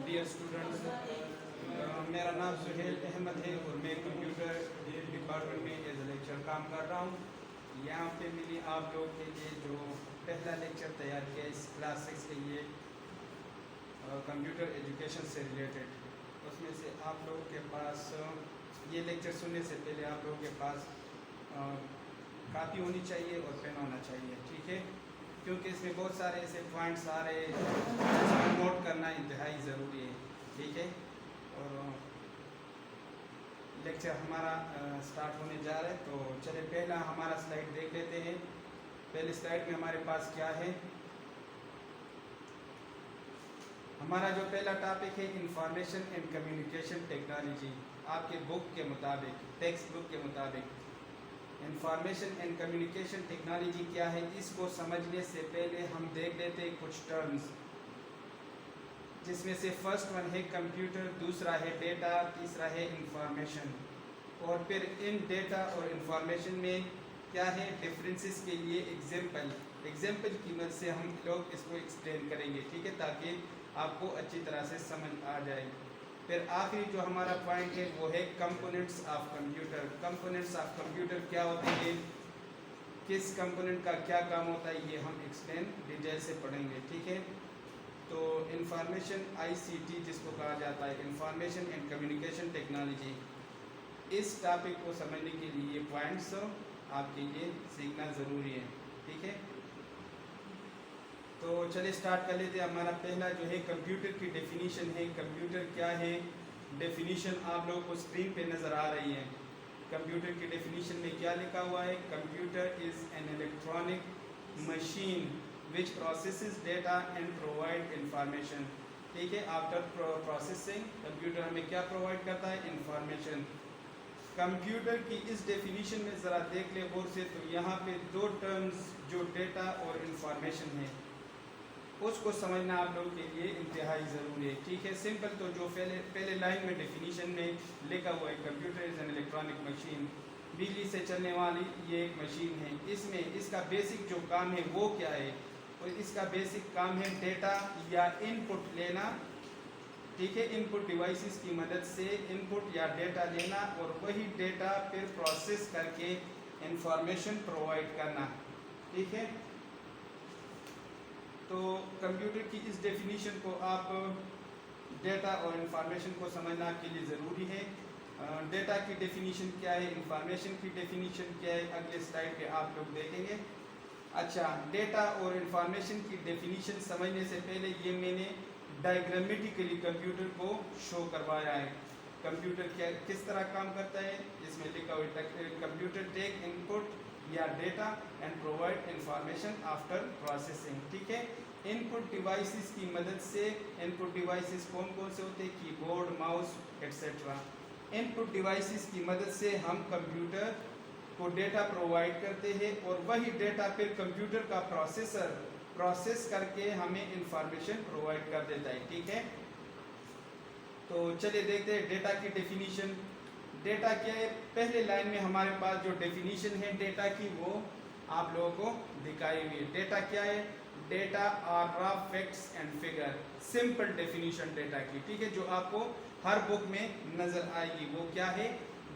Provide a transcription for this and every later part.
Dear students, मेरा नाम सुहेल अहमद है और मैं कंप्यूटर डिपार्टमेंट में एज ए लेक्चर काम कर रहा हूँ। यहाँ पे मैंने आप लोगों के लिए जो पहला लेक्चर तैयार किया इस क्लास 6 के लिए कंप्यूटर एजुकेशन से रिलेटेड, उसमें से आप लोगों के पास ये लेक्चर सुनने से पहले आप लोगों के पास कापी होनी चाहिए और पेन होना चाहिए, ठीक है? क्योंकि इसमें बहुत सारे ऐसे पॉइंट्स आ रहे हैं जिसको नोट करना इंतहाई ज़रूरी है, ठीक है? और लेक्चर हमारा स्टार्ट होने जा रहा है, तो चलिए पहला हमारा स्लाइड देख लेते हैं। पहले स्लाइड में हमारे पास क्या है? हमारा जो पहला टॉपिक है इंफॉर्मेशन एंड कम्युनिकेशन टेक्नोलॉजी। आपके बुक के मुताबिक, टेक्स्ट बुक के मुताबिक इंफॉर्मेशन एंड कम्युनिकेशन टेक्नोलॉजी क्या है, इसको समझने से पहले हम देख लेते हैं कुछ टर्म्स, जिसमें से फर्स्ट वन है कंप्यूटर, दूसरा है डेटा, तीसरा है इंफॉर्मेशन। और फिर इन डेटा और इंफॉर्मेशन में क्या है डिफरेंसेस के लिए एग्जाम्पल की मदद से हम लोग इसको एक्सप्लेन करेंगे, ठीक है, ताकि आपको अच्छी तरह से समझ आ जाए। फिर आखिरी जो हमारा पॉइंट है वो है components of computer. Components of computer क्या होते हैं, किस कंपोनेंट का क्या काम होता है, ये हम एक्सप्लेन डिटेल से पढ़ेंगे, ठीक है? तो इंफॉर्मेशन आईसीटी जिसको कहा जाता है, इंफॉर्मेशन एंड कम्युनिकेशन टेक्नोलॉजी, इस टॉपिक को समझने के लिए ये पॉइंट्स आपके लिए सीखना ज़रूरी है, ठीक है? तो चलिए स्टार्ट कर लेते हैं। हमारा पहला जो है कंप्यूटर की डेफिनीशन है। कंप्यूटर क्या है, डेफिनीशन आप लोगों को स्क्रीन पे नज़र आ रही है। कंप्यूटर की डेफिनीशन में क्या लिखा हुआ है? Computer is an electronic machine which processes data and provide information, ठीक है? आफ्टर प्रोसेसिंग कंप्यूटर हमें क्या प्रोवाइड करता है? इंफॉर्मेशन। कंप्यूटर की इस डेफिनीशन में ज़रा देख ले गौर से, तो यहाँ पे दो टर्म्स जो डेटा और इंफॉर्मेशन है उसको समझना आप लोगों के लिए इंतहाई ज़रूरी है, ठीक है? सिंपल तो जो पहले लाइन में डेफिनीशन में लिखा हुआ है, computer is an electronic machine, बिजली से चलने वाली ये एक मशीन है। इसमें इसका बेसिक जो काम है वो क्या है? और इसका बेसिक काम है डेटा या इनपुट लेना, ठीक है? इनपुट डिवाइसेस की मदद से इनपुट या डेटा लेना और वही डेटा फिर प्रोसेस करके इंफॉर्मेशन प्रोवाइड करना, ठीक है? तो कंप्यूटर की इस डेफिनीशन को आप डेटा और इंफॉर्मेशन को समझना आपके लिए ज़रूरी है। डेटा की डेफिनीशन क्या है, इंफॉर्मेशन की डेफिनीशन क्या है, अगले स्लाइड पे आप लोग देखेंगे। अच्छा, डेटा और इंफॉर्मेशन की डेफिनीशन समझने से पहले ये मैंने डायग्रामेटिकली कंप्यूटर को शो करवाया है। कंप्यूटर क्या किस तरह काम करता है, इसमें लिखा हुआ है कंप्यूटर टेक इनपुट या data and provide information after processing, ठीक है? इनपुट डिवाइसेस की मदद से, इनपुट डिवाइसेस कौन कौन से होते हैं? Keyboard, mouse etcetera. Input devices की मदद से हम कंप्यूटर को डेटा प्रोवाइड करते हैं और वही डेटा फिर कंप्यूटर का प्रोसेसर प्रोसेस करके हमें इंफॉर्मेशन प्रोवाइड कर देता है, ठीक है? तो चलिए देखते हैं डेटा की डेफिनीशन। डेटा क्या है? पहले लाइन में हमारे पास जो डेफिनीशन है डेटा की वो आप लोगों को दिखाई हुई है। डेटा क्या है? Data are raw facts and figure, simple definition data की, ठीक है, जो आपको हर बुक में नजर आएगी। वो क्या है?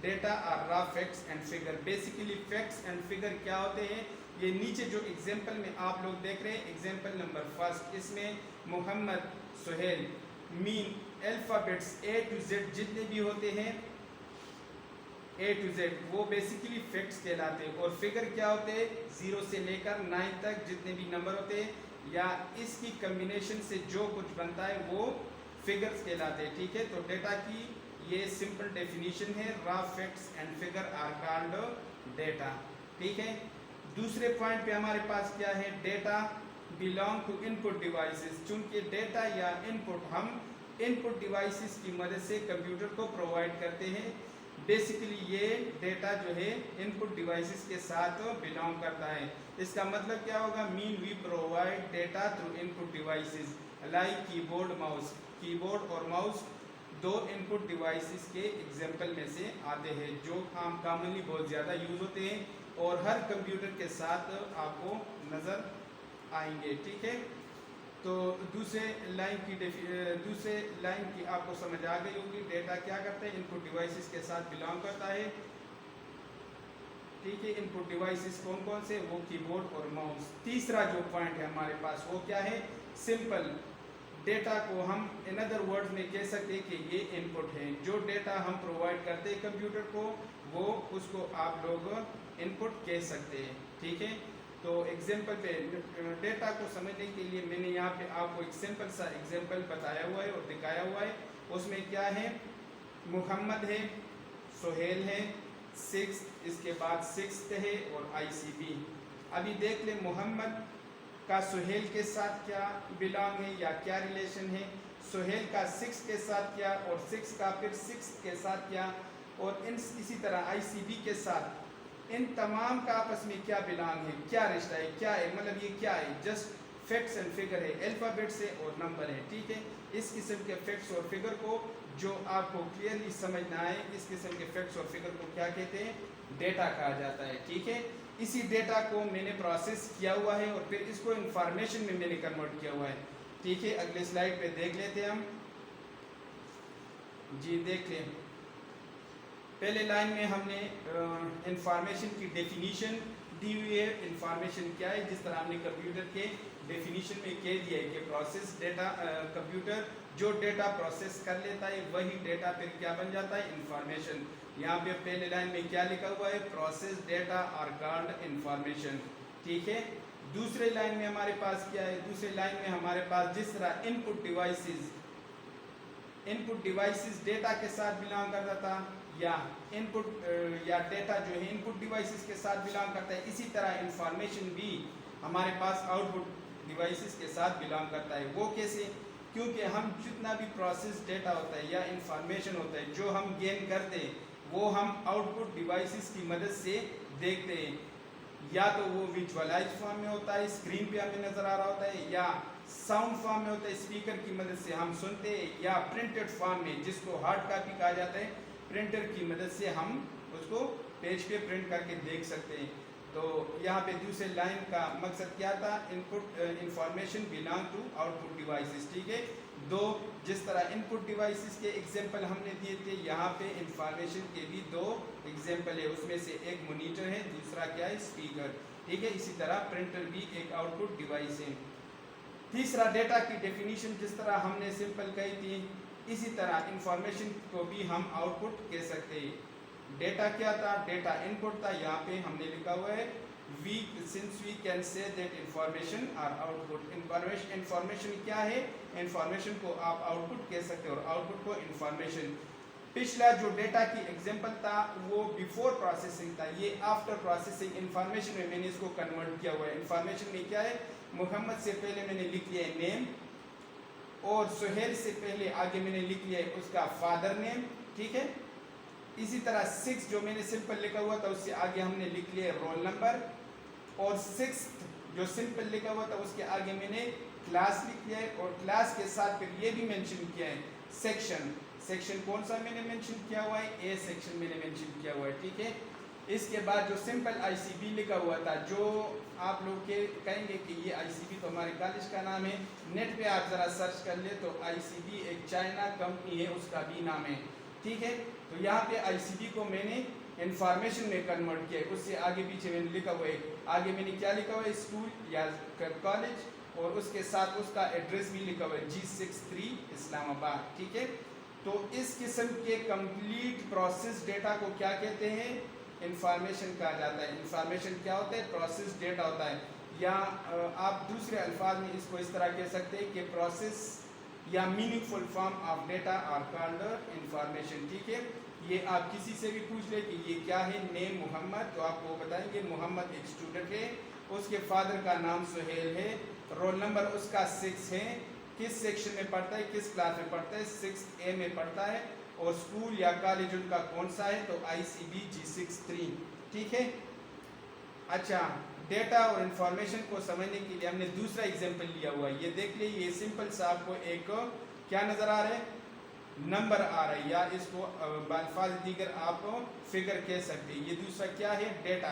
Data are raw facts and figure. Basically facts and figure क्या होते हैं? ये नीचे जो एग्जाम्पल में आप लोग देख रहे हैं, एग्जाम्पल नंबर फर्स्ट, इसमें Mohammad, Suhel, mean, alphabets A to Z जितने भी होते हैं A to Z, वो बेसिकली फैक्ट्स कहलाते हैं। और फिगर क्या होते हैं? 0 से लेकर 9 तक जितने भी नंबर होते हैं या इसकी कम्बिनेशन से जो कुछ बनता है वो फिगर्स कहलाते हैं, ठीक है? तो डेटा की ये सिंपल डेफिनेशन है, raw facts and figure are called data, ठीक है? दूसरे पॉइंट पे हमारे पास क्या है? Data belong to input devices. चूंकि डेटा या इनपुट हम इनपुट डिवाइसेस की मदद से कंप्यूटर को प्रोवाइड करते हैं, बेसिकली ये डेटा जो है इनपुट डिवाइसेस के साथ बिलोंग करता है। इसका मतलब क्या होगा? Mean we provide data through input devices like keyboard, mouse. Keyboard और माउस दो इनपुट डिवाइसेस के एग्जाम्पल में से आते हैं जो कॉमनली बहुत ज़्यादा यूज़ होते हैं और हर कंप्यूटर के साथ आपको नज़र आएंगे, ठीक है? तो दूसरे लाइन की आपको समझ आ गई होगी। डेटा क्या करता है, इनपुट डिवाइसेस के साथ बिलोंग करता है। ठीक है, इनपुट डिवाइसेस कौन कौन से, वो कीबोर्ड और माउस। तीसरा जो पॉइंट है हमारे पास वो क्या है, सिंपल डेटा को हम इन अदर वर्ड्स में कह सकते हैं कि ये इनपुट है। जो डेटा हम प्रोवाइड करते हैं कंप्यूटर को, वो उसको आप लोग इनपुट कह सकते हैं। ठीक है, तो एग्जांपल पे डेटा को समझने के लिए मैंने यहाँ पे आपको एक सिंपल सा एग्जांपल बताया हुआ है और दिखाया हुआ है। उसमें क्या है, मोहम्मद है, सोहेल है, 6, इसके बाद 6 है और ICB। अभी देख ले मोहम्मद का सोहेल के साथ क्या बिलोंग है या क्या रिलेशन है, सोहेल का 6 के साथ क्या, और 6 का फिर 6 के साथ क्या, और इसी तरह ICB के साथ इन तमाम का आपस में क्या बिलोंग है, क्या रिश्ता है, क्या है, मतलब ये क्या है, जस्ट फैक्ट्स एंड फिगर है, अल्फ़ाबेट्स है और नंबर है। ठीक है, इस किस्म के फैक्ट्स और फिगर को जो आपको क्लियरली समझना है, इस किस्म के फैक्ट्स और फिगर को क्या कहते हैं, डेटा कहा जाता है। ठीक है, इसी डेटा को मैंने प्रोसेस किया हुआ है और फिर इसको इंफॉर्मेशन में मैंने कन्वर्ट किया हुआ है। ठीक है, अगले स्लाइड पे देख लेते हैं हम जी। देख लें, पहले लाइन में हमने इंफॉर्मेशन की डेफिनीशन दी हुई है। इंफॉर्मेशन क्या है, जिस तरह हमने कंप्यूटर के डेफिनीशन में कह दिया है कि प्रोसेस डेटा, कंप्यूटर जो डेटा प्रोसेस कर लेता है वही डेटा फिर क्या बन जाता है, इंफॉर्मेशन। यहाँ पे पहले लाइन में क्या लिखा हुआ है, process data are called information. ठीक है, दूसरे लाइन में हमारे पास क्या है, दूसरे लाइन में हमारे पास जिस तरह इनपुट डिवाइसेस डेटा के साथ बिलोंग करता था, या इनपुट या डेटा जो है इनपुट डिवाइसेस के साथ बिलोंग करता है, इसी तरह इंफॉर्मेशन भी हमारे पास आउटपुट डिवाइसेस के साथ बिलोंग करता है। वो कैसे, क्योंकि हम जितना भी प्रोसेस डेटा होता है या इंफॉर्मेशन होता है जो हम गेन करते हैं, वो हम आउटपुट डिवाइसेस की मदद से देखते हैं। या तो वो विजुअलाइज फॉर्म में होता है, स्क्रीन पे हमें नज़र आ रहा होता है, या साउंड फॉर्म में होता है, स्पीकर की मदद से हम सुनते हैं, या प्रिंटेड फॉर्म में जिसको हार्ड कॉपी कहा जाता है, प्रिंटर की मदद से हम उसको पेज पे प्रिंट करके देख सकते हैं। तो यहाँ पे दूसरे लाइन का मकसद क्या था, input information belong to output devices. ठीक है, दो जिस तरह इनपुट डिवाइसेस के एग्जांपल हमने दिए थे, यहाँ पे इंफॉर्मेशन के भी 2 एग्जांपल है। उसमें से एक मॉनिटर है, दूसरा क्या है, स्पीकर। ठीक है, इसी तरह प्रिंटर भी एक आउटपुट डिवाइस है। तीसरा, डेटा की डेफिनीशन जिस तरह हमने सिंपल कही थी, इसी तरह इंफॉर्मेशन को भी हम आउटपुट कह सकते हैं। डेटा क्या था, डेटा इनपुट था, यहाँ पे हमने लिखा हुआ है since we can say that information are output। Information क्या है, इंफॉर्मेशन को आप आउटपुट कह सकते हो और आउटपुट को इंफॉर्मेशन। पिछला जो डेटा की एग्जांपल था वो बिफोर प्रोसेसिंग था, ये आफ्टर प्रोसेसिंग इंफॉर्मेशन में मैंने इसको कन्वर्ट किया हुआ है। इंफॉर्मेशन में क्या है, मोहम्मद से पहले मैंने लिख लिया है नेम, और सुहेल से पहले आगे मैंने लिख लिया है उसका फादर नेम। ठीक है, इसी तरह 6 जो मैंने सिंपल लिखा हुआ था उससे आगे हमने लिख लिया रोल नंबर, और 6 जो सिंपल लिखा हुआ था उसके आगे मैंने क्लास लिख लिया है, और क्लास के साथ फिर ये भी मेंशन किया है सेक्शन। सेक्शन कौन सा मैंने मेंशन किया हुआ है, ए सेक्शन मैंने मेंशन किया हुआ है। ठीक है, इसके बाद जो सिंपल ICB लिखा हुआ था, जो आप लोग के कहेंगे कि ये ICB तो हमारे कॉलेज का नाम है, नेट पे आप ज़रा सर्च कर ले तो ICB एक चाइना कंपनी है, उसका भी नाम है। ठीक है, तो यहाँ पे ICB को मैंने इंफॉर्मेशन में कन्वर्ट किया है। उससे आगे पीछे मैंने लिखा हुआ है, आगे मैंने क्या लिखा हुआ है, स्कूल या कॉलेज, और उसके साथ उसका एड्रेस भी लिखा हुआ है G63 इस्लामाबाद। ठीक है, तो इस किस्म के कंप्लीट प्रोसेस डेटा को क्या कहते हैं, इंफॉर्मेशन कहा जाता है। इंफॉर्मेशन क्या होता है, प्रोसेस डेटा होता है, या आप दूसरे अल्फाज में इसको इस तरह कह सकते हैं कि प्रोसेस या meaningful form of data are called information. ठीक है, ये आप किसी से भी पूछ ले कि ये क्या है, नेम मोहम्मद, तो आपको बताएंगे मोहम्मद एक स्टूडेंट है, उसके फादर का नाम सुहेल है, रोल नंबर उसका 6 है, किस सेक्शन में पढ़ता है, किस क्लास में पढ़ता है, 6A में पढ़ता है, और स्कूल या कॉलेज उनका कौन सा है, तो ICB G63। ठीक है, अच्छा, डेटा और इंफॉर्मेशन को समझने के लिए हमने दूसरा एग्जांपल लिया हुआ है। ये देख लीजिए, ये सिंपल सा आपको एक क्या नज़र आ रहा है, नंबर आ रहा है, या इसको बाल्फाज दीगर आप फिगर कह सकते हैं। ये दूसरा क्या है, डेटा।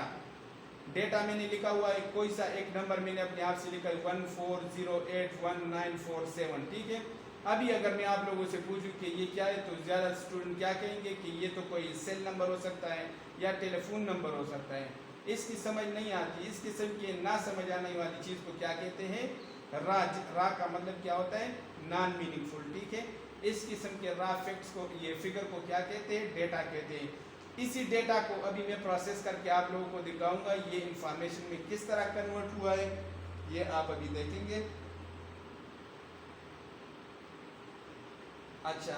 डेटा मैंने लिखा हुआ है, कोई सा एक नंबर मैंने अपने आप से लिखा है 14081947, ठीक है। अभी अगर मैं आप लोगों से पूछूं कि ये क्या है, तो ज़्यादा स्टूडेंट क्या कहेंगे कि ये तो कोई सेल नंबर हो सकता है या टेलीफोन नंबर हो सकता है। इसकी समझ नहीं आती। इस किस्म की ना समझ आने वाली चीज़ को क्या कहते हैं, रा का मतलब क्या होता है, नॉन मीनिंगफुल, ठीक है। इस किस्म के रा फैक्ट्स को, ये फिगर को क्या कहते हैं, डेटा कहते हैं। इसी डेटा को अभी मैं प्रोसेस करके आप लोगों को दिखाऊंगा ये इंफॉर्मेशन में किस तरह कन्वर्ट हुआ है, ये आप अभी देखेंगे। अच्छा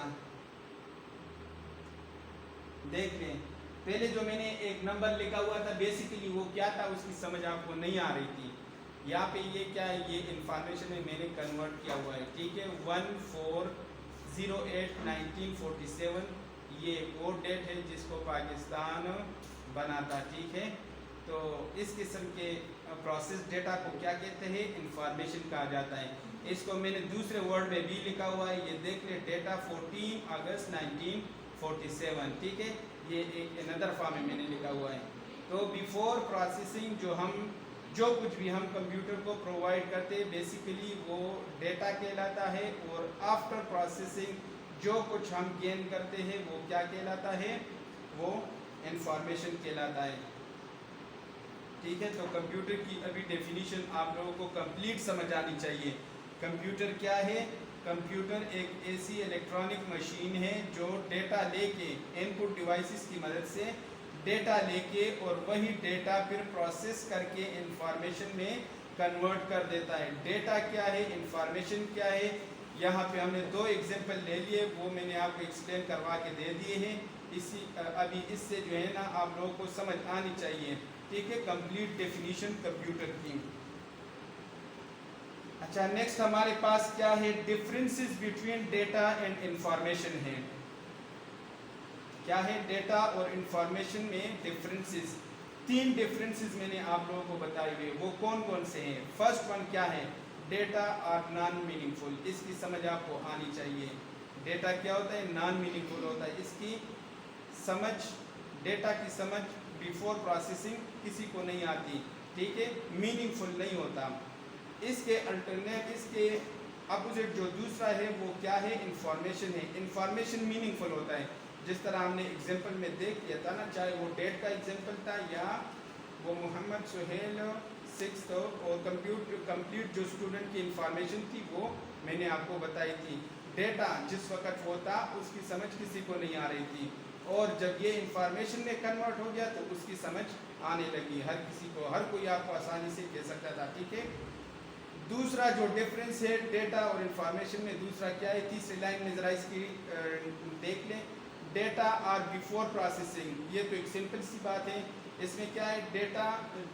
देख लें, पहले जो मैंने एक नंबर लिखा हुआ था बेसिकली वो क्या था, उसकी समझ आपको नहीं आ रही थी। यहाँ पे ये क्या है, ये इंफॉर्मेशन में मैंने कन्वर्ट किया हुआ है, ठीक है। 14081947 ये वो डेट है जिसको पाकिस्तान बना था, ठीक है। तो इस किस्म के प्रोसेस डेटा को क्या कहते हैं, इंफॉर्मेशन कहा जाता है। इसको मैंने दूसरे वर्ड में भी लिखा हुआ है, ये देख ले, डेटा 14 अगस्त 1947, ठीक है। ये एक अनदर फॉर्म में मैंने लिखा हुआ है। तो बिफोर प्रोसेसिंग जो कुछ भी हम कंप्यूटर को प्रोवाइड करते हैं बेसिकली वो डेटा कहलाता है, और आफ्टर प्रोसेसिंग जो कुछ हम गेन करते हैं वो क्या कहलाता है, वो इंफॉर्मेशन कहलाता है, ठीक है। तो कंप्यूटर की अभी डेफिनेशन आप लोगों को कंप्लीट समझ आनी चाहिए। कंप्यूटर क्या है, कंप्यूटर एक ऐसी इलेक्ट्रॉनिक मशीन है जो डेटा लेके, इनपुट डिवाइसेस की मदद से डेटा लेके और वही डेटा फिर प्रोसेस करके इंफॉर्मेशन में कन्वर्ट कर देता है। डेटा क्या है, इंफॉर्मेशन क्या है, यहाँ पे हमने दो एग्जांपल ले लिए, वो मैंने आपको एक्सप्लेन करवा के दे दिए हैं। इसी अभी इससे जो है ना आप लोगों को समझ आनी चाहिए, ठीक है, कंप्लीट डेफिनेशन कंप्यूटर की। अच्छा नेक्स्ट हमारे पास क्या है, differences between data and information है। क्या है, डेटा और इंफॉर्मेशन में डिफरेंसेस। तीन डिफरेंसेस मैंने आप लोगों को बताए हुए, वो कौन कौन से हैं। फर्स्ट वन क्या है, डेटा आर नॉन मीनिंगफुल। इसकी समझ आपको आनी चाहिए। डेटा क्या होता है, नॉन मीनिंगफुल होता है। इसकी समझ, डेटा की समझ बिफोर प्रोसेसिंग किसी को नहीं आती, ठीक है, मीनिंगफुल नहीं होता। इसके अल्टरनेट, इसके अपोजिट जो दूसरा है वो क्या है, इंफॉर्मेशन है। इंफॉर्मेशन मीनिंगफुल होता है, जिस तरह हमने एग्जांपल में देख लिया था ना, चाहे वो डेट का एग्जांपल था या वो मोहम्मद सुहेल 6th और कंप्लीट जो स्टूडेंट की इंफॉर्मेशन थी वो मैंने आपको बताई थी। डेटा जिस वक्त वो था उसकी समझ किसी को नहीं आ रही थी, और जब ये इंफॉर्मेशन में कन्वर्ट हो गया तो उसकी समझ आने लगी हर किसी को, हर कोई आपको आसानी से कह सकता था, ठीक है। दूसरा जो डिफरेंस है डेटा और इंफॉर्मेशन में, दूसरा क्या है, तीसरी लाइन में ज़रा इसकी देख लें। डेटा आर बिफोर प्रोसेसिंग, ये तो एक सिंपल सी बात है। इसमें क्या है, डेटा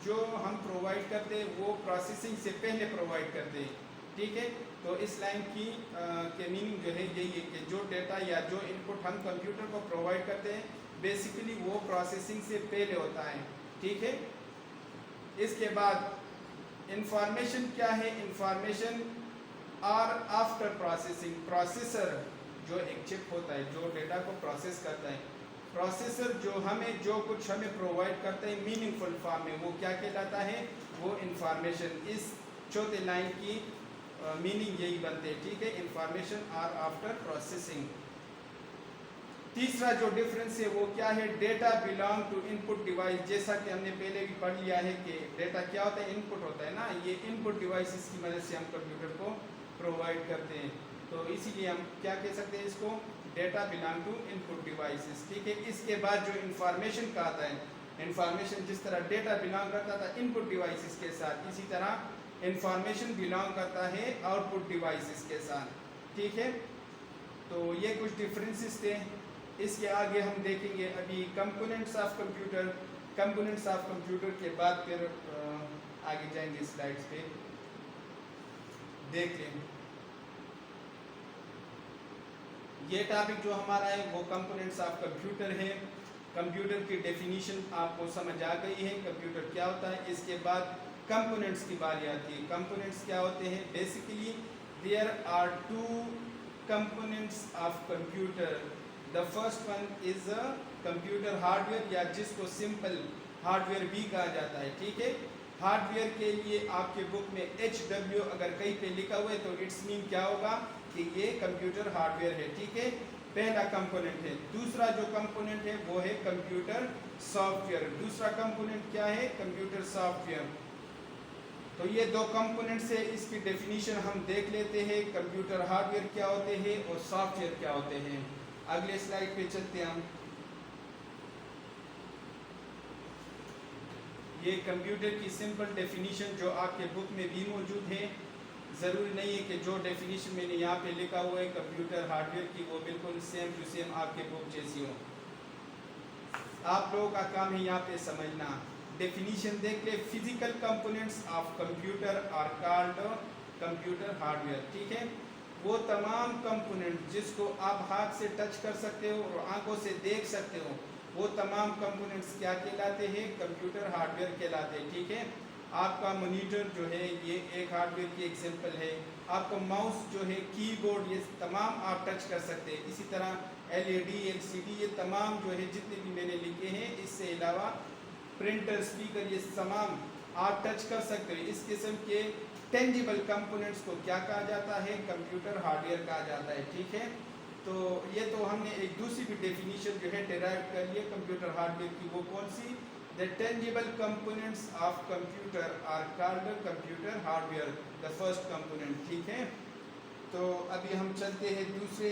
जो हम प्रोवाइड करते हैं वो प्रोसेसिंग से पहले प्रोवाइड करते हैं, ठीक है। तो इस लाइन की के मीनिंग जो है यही है कि जो डेटा या जो इनपुट हम कंप्यूटर को प्रोवाइड करते हैं बेसिकली वो प्रोसेसिंग से पहले होता है, ठीक है। इसके बाद इंफॉर्मेशन क्या है, information are after processing. Processor जो एक चिप होता है जो डेटा को प्रोसेस करता है, प्रोसेसर जो कुछ हमें प्रोवाइड करता है मीनिंगफुल फॉर्म में, वो क्या कहलाता है, वो इंफॉर्मेशन। इस चौथे लाइन की मीनिंग यही बनते हैं, ठीक है, इंफॉर्मेशन आर आफ्टर प्रोसेसिंग। तीसरा जो डिफरेंस है वो क्या है, data belong to input device. जैसा कि हमने पहले भी पढ़ लिया है कि डेटा क्या होता है, इनपुट होता है ना, ये इनपुट डिवाइसेस की मदद से हम कंप्यूटर को प्रोवाइड करते हैं। तो इसीलिए हम क्या कह सकते हैं इसको, data belong to input devices, ठीक है। इसके बाद जो इंफॉर्मेशन का आता है, इंफॉर्मेशन जिस तरह डेटा बिलोंग करता था इनपुट डिवाइसेस के साथ, इसी तरह इंफॉर्मेशन बिलोंग करता है आउटपुट डिवाइसेस के साथ, ठीक है। तो ये कुछ डिफरेंसेस थे। इसके आगे हम देखेंगे अभी components of computer. Components of computer के बाद फिर आगे जाएंगे स्लाइड्स पे, देख लें। ये टॉपिक जो हमारा है वो कंपोनेंट्स ऑफ कंप्यूटर है। कंप्यूटर की डेफिनेशन आपको समझ आ गई है, कंप्यूटर क्या होता है। इसके बाद कंपोनेंट्स की बारी आती है। कंपोनेंट्स क्या होते हैं, basically there are two components of computer. The first one is computer hardware, या जिसको सिंपल हार्डवेयर भी कहा जाता है, ठीक है। हार्डवेयर के लिए आपके बुक में HW अगर कहीं पे लिखा हुआ है तो इट्स मीन क्या होगा कि ये कंप्यूटर हार्डवेयर है, ठीक है। पहला कंपोनेंट है। दूसरा जो कंपोनेंट है वो है कंप्यूटर सॉफ्टवेयर। दूसरा कंपोनेंट क्या है? Computer software. तो ये दो कंपोनेंट से इसकी डेफिनेशन हम देख लेते हैं, कंप्यूटर हार्डवेयर क्या होते हैं और सॉफ्टवेयर क्या होते हैं। अगले स्लाइड पे चलते हैं हम। ये कंप्यूटर की सिंपल डेफिनेशन जो आपके बुक में भी मौजूद है। ज़रूरी नहीं है कि जो डेफिनेशन मैंने यहाँ पे लिखा हुआ है कंप्यूटर हार्डवेयर की वो बिल्कुल सेम टू सेम आपके बुक जैसी हो। आप लोगों का काम है यहाँ पे समझना। डेफिनेशन देख ले, physical components of computer are called computer hardware, ठीक है। वो तमाम कंपोनेंट जिसको आप हाथ से टच कर सकते हो और आंखों से देख सकते हो, वो तमाम कंपोनेंट्स क्या कहलाते हैं? कंप्यूटर हार्डवेयर कहलाते हैं, ठीक है। आपका मॉनिटर जो है ये एक हार्डवेयर की एग्जांपल है। आपका माउस जो है, कीबोर्ड, ये तमाम आप टच कर सकते हैं। इसी तरह LED, LCD, ये तमाम जो है जितने भी मैंने लिखे हैं, इससे अलावा प्रिंटर, स्पीकर, ये तमाम आप टच कर सकते हो। इस किस्म के टेंजिबल कंपोनेंट्स को क्या कहा जाता है? कंप्यूटर हार्डवेयर कहा जाता है, ठीक है। तो ये तो हमने एक दूसरी भी डेफिनेशन जो है डिराइव कर लिया कंप्यूटर हार्डवेयर की। वो कौन सी? The tangible components of computer are called computer hardware, the first component, ठीक है। तो अभी हम चलते हैं दूसरे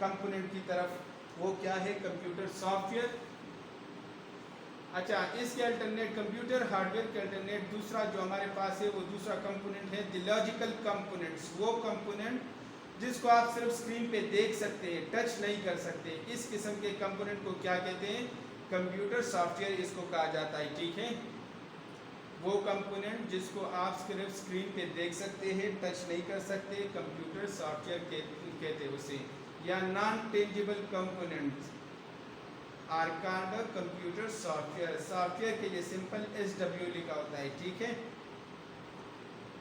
कंपोनेंट की तरफ। वो क्या है? Computer software. अच्छा, इसके अल्टरनेट कंप्यूटर हार्डवेयर के अल्टरनेट दूसरा जो हमारे पास है वो दूसरा कंपोनेंट है द लॉजिकल कंपोनेंट्स। वो कंपोनेंट जिसको आप सिर्फ स्क्रीन पे देख सकते हैं, टच नहीं कर सकते, इस किस्म के कंपोनेंट को क्या कहते हैं? कंप्यूटर सॉफ्टवेयर इसको कहा जाता है, ठीक है। वो कंपोनेंट जिसको आप सिर्फ स्क्रीन पे देख सकते हैं, टच नहीं कर सकते, कंप्यूटर सॉफ्टवेयर कहते हैं उसे। या non tangible components are called computer software. Software के लिए सिंपल SW लिखा होता है, ठीक है।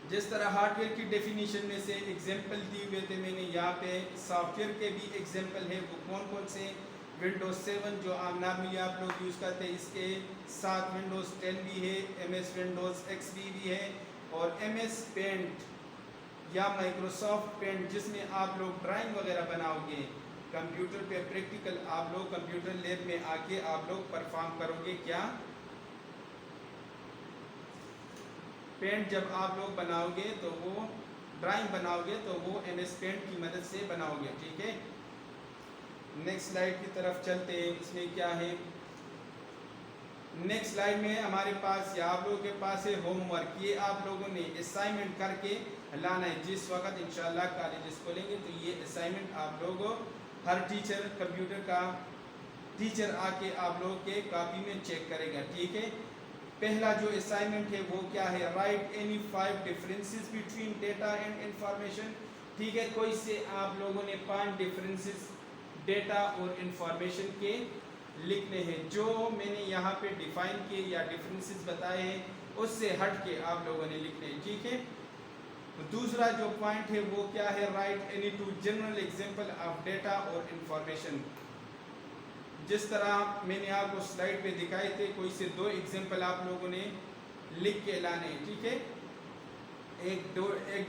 जिस तरह हार्डवेयर की डेफिनेशन में से एग्जाम्पल दिए हुए थे मैंने यहाँ पे, सॉफ्टवेयर के भी एग्जाम्पल है। वो कौन कौन से? विंडोज 7 जो आम नॉर्मली आप लोग यूज़ करते हैं, इसके साथ विंडोज़ 10 भी है, MS विंडोज़ XP भी है, और MS पेंट या माइक्रोसॉफ्ट पेंट जिसमें आप लोग ड्राइंग वगैरह बनाओगे कंप्यूटर पे। प्रैक्टिकल आप लोग कंप्यूटर लैब में आके आप लोग परफॉर्म करोगे। क्या? पेंट जब आप लोग बनाओगे तो वो ड्राइंग बनाओगे तो वो MS पेंट की मदद से बनाओगे, ठीक है। नेक्स्ट स्लाइड की तरफ चलते हैं। इसमें क्या है? नेक्स्ट स्लाइड में हमारे पास या आप लोगों के पास है होमवर्क। ये आप लोगों ने असाइनमेंट करके लाना है। जिस वक्त इंशाल्लाह कॉलेजेस खोलेंगे तो ये असाइनमेंट आप लोग, हर टीचर, कंप्यूटर का टीचर आके आप लोगों के कॉपी में चेक करेगा, ठीक है। पहला जो असाइनमेंट है वो क्या है? Right any 5 differences between data and information, ठीक है। कोई से आप लोगों ने 5 डिफरेंसेस डेटा और इंफॉर्मेशन के लिखने हैं। जो मैंने यहाँ पे डिफाइन किए या डिफरेंसेस बताए हैं उससे हट के आप लोगों ने लिखने हैं, ठीक है। दूसरा जो पॉइंट है वो क्या है? Right any 2 general example of data और इंफॉर्मेशन। जिस तरह मैंने आपको स्लाइड पे दिखाए थे, कोई से 2 एग्जांपल आप लोगों ने लिख के लाने हैं, ठीक है। एक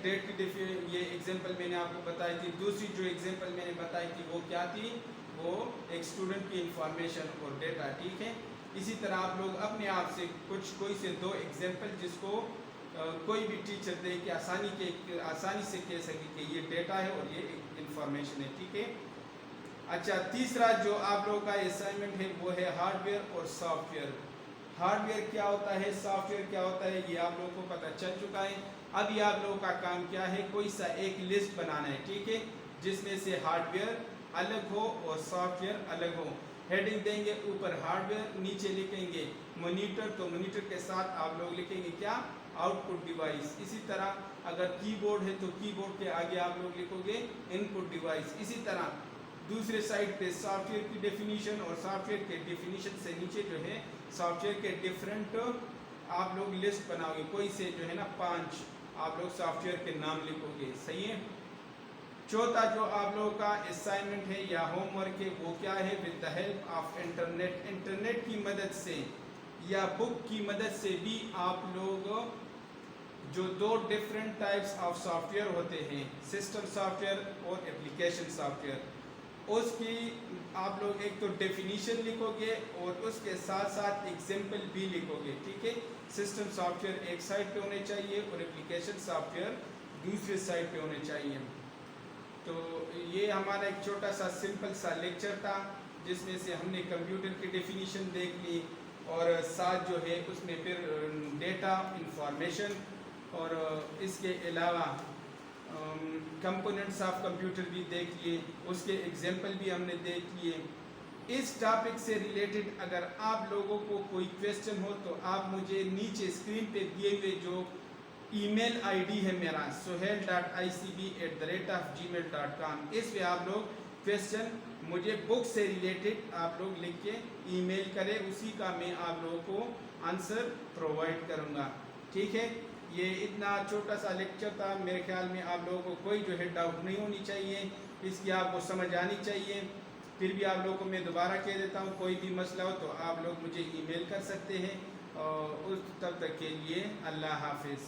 डेट की ये एग्जांपल मैंने आपको बताई थी। दूसरी जो एग्जांपल मैंने बताई थी वो क्या थी? वो एक स्टूडेंट की इंफॉर्मेशन और डेटा, ठीक है। इसी तरह आप लोग अपने आप से कोई से 2 एग्जांपल जिसको कोई भी टीचर दे कि आसानी से कह सके कि ये डेटा है और ये इंफॉर्मेशन है, ठीक है। अच्छा, तीसरा जो आप लोगों का असाइनमेंट है वो है हार्डवेयर और सॉफ्टवेयर। हार्डवेयर क्या होता है, सॉफ्टवेयर क्या होता है, ये आप लोगों को पता चल चुका है। अभी आप लोगों का काम क्या है? कोई सा एक लिस्ट बनाना है, ठीक है, जिसमें से हार्डवेयर अलग हो और सॉफ्टवेयर अलग हो। हेडिंग देंगे, ऊपर हार्डवेयर, नीचे लिखेंगे मॉनिटर, तो मॉनिटर के साथ आप लोग लिखेंगे क्या? Output device. इसी तरह अगर कीबोर्ड है तो कीबोर्ड के आगे आप लोग लिखोगे इनपुट डिवाइस। इसी तरह दूसरे साइड पे सॉफ्टवेयर की डेफिनेशन और सॉफ्टवेयर के डेफिनेशन से नीचे जो है सॉफ्टवेयर के डिफरेंट आप लोग लिस्ट बनाओगे। कोई से जो है ना 5 आप लोग सॉफ्टवेयर के नाम लिखोगे, सही है। चौथा जो आप लोगों का असाइनमेंट है या होमवर्क है वो क्या है? With the help of internet. Internet की मदद से या बुक की मदद से भी आप लोग जो दो डिफरेंट टाइप्स ऑफ सॉफ्टवेयर होते हैं, सिस्टम सॉफ्टवेयर और एप्लीकेशन सॉफ्टवेयर, उसकी आप लोग एक तो डेफिनीशन लिखोगे और उसके साथ साथ एग्जाम्पल भी लिखोगे। ठीक है, सिस्टम सॉफ्टवेयर एक साइड पे होने चाहिए और एप्लीकेशन सॉफ्टवेयर दूसरे साइड पे होने चाहिए। तो ये हमारा एक छोटा सा सिंपल सा लेक्चर था जिसमें से हमने कंप्यूटर की डेफिनीशन देख ली और साथ जो है उसमें फिर डेटा, इंफॉर्मेशन और इसके अलावा कंपोनेंट्स ऑफ कंप्यूटर भी देख लिए, उसके एग्जाम्पल भी हमने देख लिए। इस टॉपिक से रिलेटेड अगर आप लोगों को कोई क्वेश्चन हो तो आप मुझे नीचे स्क्रीन पे दिए हुए जो ईमेल आईडी है मेरा sohail.icb@gmail.com, इस पे आप लोग क्वेश्चन मुझे बुक से रिलेटेड आप लोग लिख के ईमेल करें, उसी का मैं आप लोगों को आंसर प्रोवाइड करूँगा। ठीक है, ये इतना छोटा सा लेक्चर था, मेरे ख्याल में आप लोगों को कोई जो है डाउट नहीं होनी चाहिए, इसकी आपको समझ आनी चाहिए। फिर भी आप लोगों को मैं दोबारा कह देता हूँ, कोई भी मसला हो तो आप लोग मुझे ईमेल कर सकते हैं। और उस तब तक के लिए अल्लाह हाफिज़।